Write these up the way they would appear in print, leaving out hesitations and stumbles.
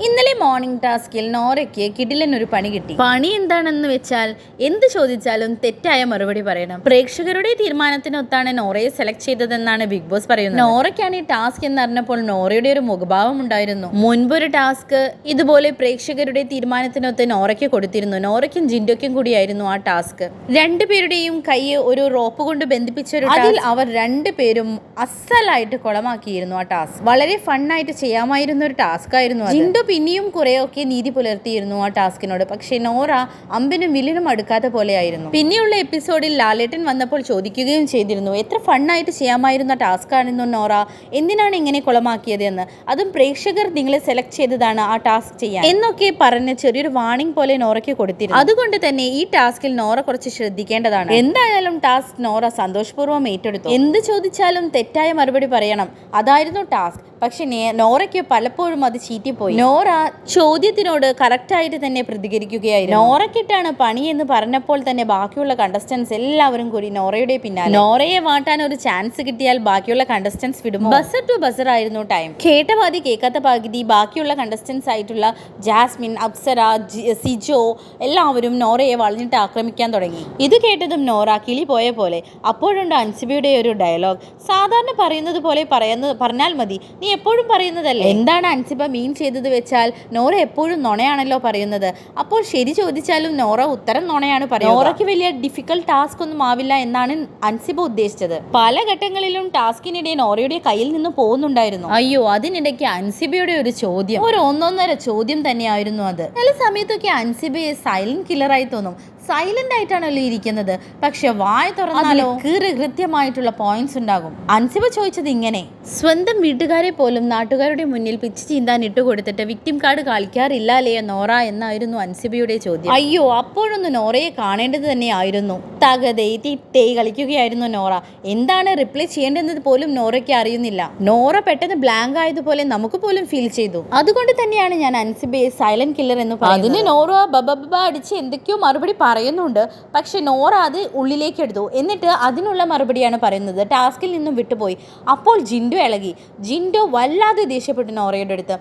ഇന്നലെ മോർണിംഗ് ടാസ്കിൽ നോറയ്ക്ക് കിടിലൻ ഒരു പണി കിട്ടി. പണി എന്താണെന്ന് വെച്ചാൽ എന്ത് ചോദിച്ചാലും തെറ്റായ മറുപടി പറയണം. പ്രേക്ഷകരുടെ തീരുമാനത്തിനൊത്താണ് നോറയെ സെലക്ട് ചെയ്തതെന്നാണ് ബിഗ് ബോസ് പറയുന്നത്. നോറയ്ക്കാണ് ഈ ടാസ്ക് എന്നറിഞ്ഞപ്പോൾ നോറയുടെ ഒരു മുഖഭാവം ഉണ്ടായിരുന്നു. മുൻപൊരു ടാസ്ക് ഇതുപോലെ പ്രേക്ഷകരുടെ തീരുമാനത്തിനൊത്ത് നോറയ്ക്ക് കൊടുത്തിരുന്നു. നോറയ്ക്കും ജിൻഡോയ്ക്കും കൂടിയായിരുന്നു ആ ടാസ്ക്. രണ്ടുപേരുടെയും കൈ ഒരു റോപ്പ് കൊണ്ട് ബന്ധിപ്പിച്ചൊരു അതിൽ അവർ രണ്ടുപേരും അസലായിട്ട് കുളമാക്കിയിരുന്നു. ആ ടാസ്ക് വളരെ ഫണ്ണായിട്ട് ചെയ്യാമായിരുന്ന ഒരു ടാസ്ക് ആയിരുന്നു. ജിൻഡോ പിന്നെയും കുറെയൊക്കെ നീതി പുലർത്തിയിരുന്നു ആ ടാസ്കിനോട്. പക്ഷേ നോറ അമ്പിനും വില്ലിനും അടുക്കാത്ത പോലെയായിരുന്നു. പിന്നെയുള്ള എപ്പിസോഡിൽ ലാലേട്ടൻ വന്നപ്പോൾ ചോദിക്കുകയും ചെയ്തിരുന്നു, എത്ര ഫണ്ണായിട്ട് ചെയ്യാമായിരുന്ന ടാസ്ക് ആയിരുന്നു നോറ, എന്തിനാണ് ഇങ്ങനെ കുളമാക്കിയത് എന്ന്. അതും പ്രേക്ഷകർ നിങ്ങളെ സെലക്ട് ചെയ്തതാണ് ആ ടാസ്ക് ചെയ്യാൻ എന്നൊക്കെ പറഞ്ഞ് ചെറിയൊരു വാണിംഗ് പോലെ നോറയ്ക്ക് കൊടുത്തിരുന്നു. അതുകൊണ്ട് തന്നെ ഈ ടാസ്കിൽ നോറ കുറച്ച് ശ്രദ്ധിക്കേണ്ടതാണ്. എന്തായാലും ടാസ്ക് നോറ സന്തോഷപൂർവ്വം ഏറ്റെടുത്തു. എന്ത് ചോദിച്ചാലും തെറ്റായ മറുപടി പറയണം, അതായിരുന്നു ടാസ്ക്. പക്ഷെ നോറയ്ക്ക് പലപ്പോഴും അത് ചീറ്റിപ്പോയി. നോറ ചോദ്യത്തിനോട് കറക്റ്റായിട്ട് തന്നെ പ്രതികരിക്കുകയായിരുന്നു. നോറയ്ക്കിട്ടാണ് പണി എന്ന് പറഞ്ഞപ്പോൾ തന്നെ ബാക്കിയുള്ള കണ്ടസ്റ്റൻസ് എല്ലാവരും കൂടി നോറയുടെ പിന്നാലെ. നോറയെ വാട്ടാൻ ഒരു ചാൻസ് കിട്ടിയാൽ ബാക്കിയുള്ള കണ്ടസ്റ്റൻസ് വിടുമോ? ബസർ ടു ബസർ ആയിരുന്നു ടൈം. കേട്ട പാതി കേൾക്കാത്ത പകുതി ബാക്കിയുള്ള കണ്ടസ്റ്റൻസ് ആയിട്ടുള്ള ജാസ്മിൻ, അപ്സര, സിജോ എല്ലാവരും നോറയെ വളഞ്ഞിട്ട് ആക്രമിക്കാൻ തുടങ്ങി. ഇത് കേട്ടതും നോറ കിളി പോയ പോലെ. അപ്പോഴുണ്ട് അൻസിബയുടെ ഒരു ഡയലോഗ്, സാധാരണ പറയുന്നത് പോലെ പറഞ്ഞാൽ മതി, നീ എപ്പോഴും പറയുന്നതല്ലേ. എന്താണ് അൻസിബ മീൻ ചെയ്തത് വെച്ചാൽ നോറ എപ്പോഴും നുണയാണല്ലോ പറയുന്നത്, അപ്പോൾ ശരി ചോദിച്ചാലും നോറ ഉത്തരം നുണയാണ് പറയുന്നത്. നോറയ്ക്ക് വലിയ ഡിഫിക്കൽട്ട് ടാസ്ക് ഒന്നും ആവില്ല എന്നാണ് അൻസിബ ഉദ്ദേശിച്ചത്. പല ഘട്ടങ്ങളിലും ടാസ്കിനിടെ നോറയുടെ കയ്യിൽ നിന്ന് പോകുന്നുണ്ടായിരുന്നു. അയ്യോ, അതിനിടയ്ക്ക് അൻസിബയുടെ ഒരു ചോദ്യം, ഒരു ഒന്നൊന്നര ചോദ്യം തന്നെയായിരുന്നു അത്. ചില സമയത്തൊക്കെ അൻസിബയെ സൈലന്റ് കില്ലറായി തോന്നും. സൈലന്റ് ആയിട്ടാണല്ലോ ഇരിക്കുന്നത്, പക്ഷെ വായ തുറന്നാലോ കൃത്യമായിട്ടുള്ള പോയിന്റ്സ് ഉണ്ടാകും. അൻസിബ ചോദിച്ചത് ഇങ്ങനെ, സ്വന്തം വീട്ടുകാരെ പോലും നാട്ടുകാരുടെ മുന്നിൽ പിച്ച് ചീന്താൻ ഇട്ടുകൊടുത്തിട്ട് വിക്ടിം കാർഡ് കളിക്കാറില്ല അല്ലേ നോറ എന്നായിരുന്നു അൻസിബയുടെ ചോദ്യം. അയ്യോ, അപ്പോഴൊന്ന് നോറയെ കാണേണ്ടത് തന്നെ ആയിരുന്നു. തകതേ തിട്ടേ കളിക്കുകയായിരുന്നു നോറ. എന്താണ് റിപ്ലൈ ചെയ്യേണ്ടത് പോലും നോറയ്ക്ക് അറിയുന്നില്ല. നോറ പെട്ടെന്ന് ബ്ലാങ്ക് ആയതുപോലെ നമുക്ക് പോലും ഫീൽ ചെയ്തു. അതുകൊണ്ട് തന്നെയാണ് ഞാൻ അൻസിബയെ സൈലന്റ് കില്ലർ എന്ന് പറയുന്നത്. അതിന് നോറ ബബ അടിച്ച് എന്തൊക്കെയോ മറുപടി പറയുന്നുണ്ട്, പക്ഷെ നോറ അത് ഉള്ളിലേക്ക് എടുത്തു. എന്നിട്ട് അതിനുള്ള മറുപടിയാണ് പറയുന്നത്. ടാസ്കിൽ നിന്നും വിട്ടുപോയി. അപ്പോൾ ജിൻഡോ ഇളകി. ജിൻഡോ വല്ലാതെ ദേഷ്യപ്പെട്ടു നോറയുടെ അടുത്ത്.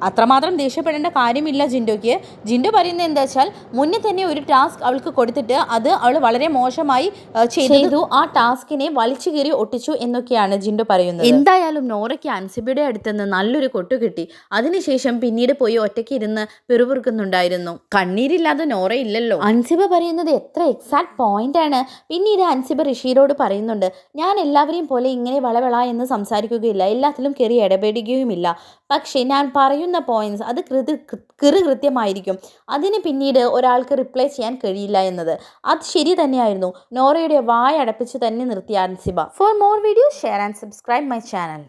അത്രമാത്രം ദേഷ്യപ്പെടേണ്ട കാര്യമില്ല ജിൻഡോയ്ക്ക്. ജിൻഡോ പറയുന്നത് എന്താ വെച്ചാൽ, മുന്നേ തന്നെ ഒരു ടാസ്ക് അവൾക്ക് കൊടുത്തിട്ട് അത് അവൾ വളരെ മോശമായി ചെയ്തു, ആ ടാസ്കിനെ വലിച്ചു കീറി ഒട്ടിച്ചു എന്നൊക്കെയാണ് ജിൻഡോ പറയുന്നത്. എന്തായാലും നോറയ്ക്ക് അൻസിബയുടെ അടുത്തുനിന്ന് നല്ലൊരു കൊട്ടു കിട്ടി. അതിനുശേഷം പിന്നീട് പോയി ഒറ്റയ്ക്ക് ഇരുന്ന് പിറുപിറുക്കുന്നുണ്ടായിരുന്നു. കണ്ണീരില്ലാതെ നോറ ഇല്ലല്ലോ. അൻസിബ പറയുന്നത് എത്ര എക്സാക്ട് പോയിന്റ് ആണ്. പിന്നീട് അൻസിബ ഋഷിയോട് പറയുന്നുണ്ട്, ഞാൻ എല്ലാവരെയും പോലെ ഇങ്ങനെ വളവള എന്ന് സംസാരിക്കുകയില്ല, എല്ലാത്തിലും കയറി ഇടപെടുകയുമില്ല. പക്ഷേ ഞാൻ പറയുന്ന പോയിന്റ്സ് അത് കൃത്യമായിരിക്കും. അതിന് പിന്നീട് ഒരാൾക്ക് റിപ്ലൈ ചെയ്യാൻ കഴിയില്ല എന്നത് അത് ശരി തന്നെയായിരുന്നു. നോറയുടെ വായ അടപ്പിച്ച് തന്നെ നിർത്തിയ Ansiba. For more videos share and subscribe my channel.